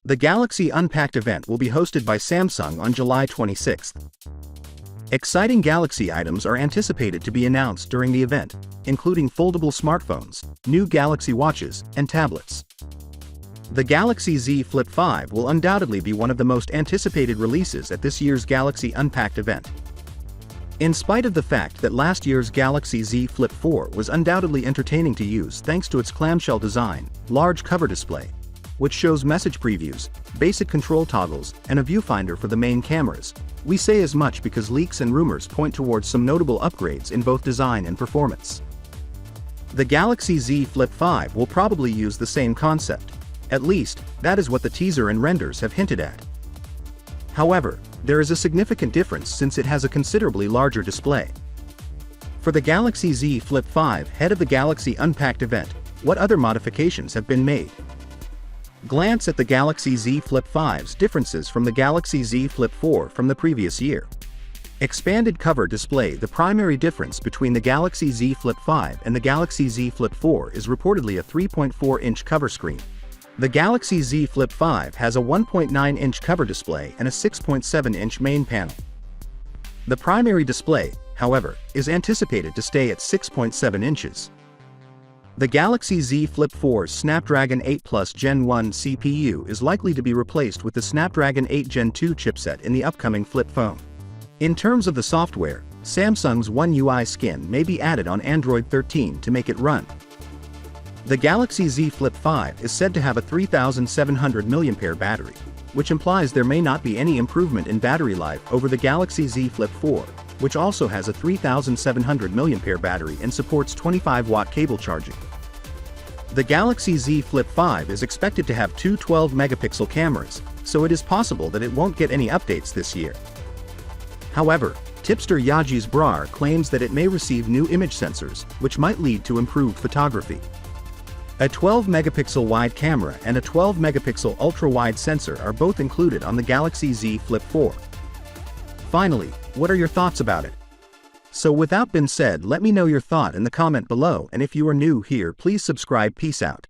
The Galaxy Unpacked event will be hosted by Samsung on July 26th. Exciting Galaxy items are anticipated to be announced during the event, including foldable smartphones, new Galaxy watches, and tablets. The Galaxy Z Flip 5 will undoubtedly be one of the most anticipated releases at this year's Galaxy Unpacked event. In spite of the fact that last year's Galaxy Z Flip 4 was undoubtedly entertaining to use thanks to its clamshell design, large cover display, which shows message previews, basic control toggles, and a viewfinder for the main cameras, we say as much because leaks and rumors point towards some notable upgrades in both design and performance. The Galaxy Z Flip 5 will probably use the same concept. At least, that is what the teaser and renders have hinted at. However, there is a significant difference since it has a considerably larger display. For the Galaxy Z Flip 5 head of the Galaxy Unpacked event, what other modifications have been made? Glance at the Galaxy Z Flip 5's differences from the Galaxy Z Flip 4 from the previous year. Expanded cover display. The primary difference between the Galaxy Z Flip 5 and the Galaxy Z Flip 4 is reportedly a 3.4-inch cover screen. The Galaxy Z Flip 5 has a 1.9-inch cover display and a 6.7-inch main panel. The primary display, however, is anticipated to stay at 6.7 inches. The Galaxy Z Flip 4's Snapdragon 8 Plus Gen 1 CPU is likely to be replaced with the Snapdragon 8 Gen 2 chipset in the upcoming Flip phone. In terms of the software, Samsung's One UI skin may be added on Android 13 to make it run. The Galaxy Z Flip 5 is said to have a 3700 mAh battery, which implies there may not be any improvement in battery life over the Galaxy Z Flip 4, which also has a 3700 mAh battery and supports 25-watt cable charging. The Galaxy Z Flip 5 is expected to have two 12-megapixel cameras, so it is possible that it won't get any updates this year. However, tipster Yajis Brar claims that it may receive new image sensors, which might lead to improved photography. A 12-megapixel wide camera and a 12-megapixel ultra-wide sensor are both included on the Galaxy Z Flip 4. Finally, what are your thoughts about it? So without being said, let me know your thought in the comment below, and if you are new here, please subscribe. Peace out.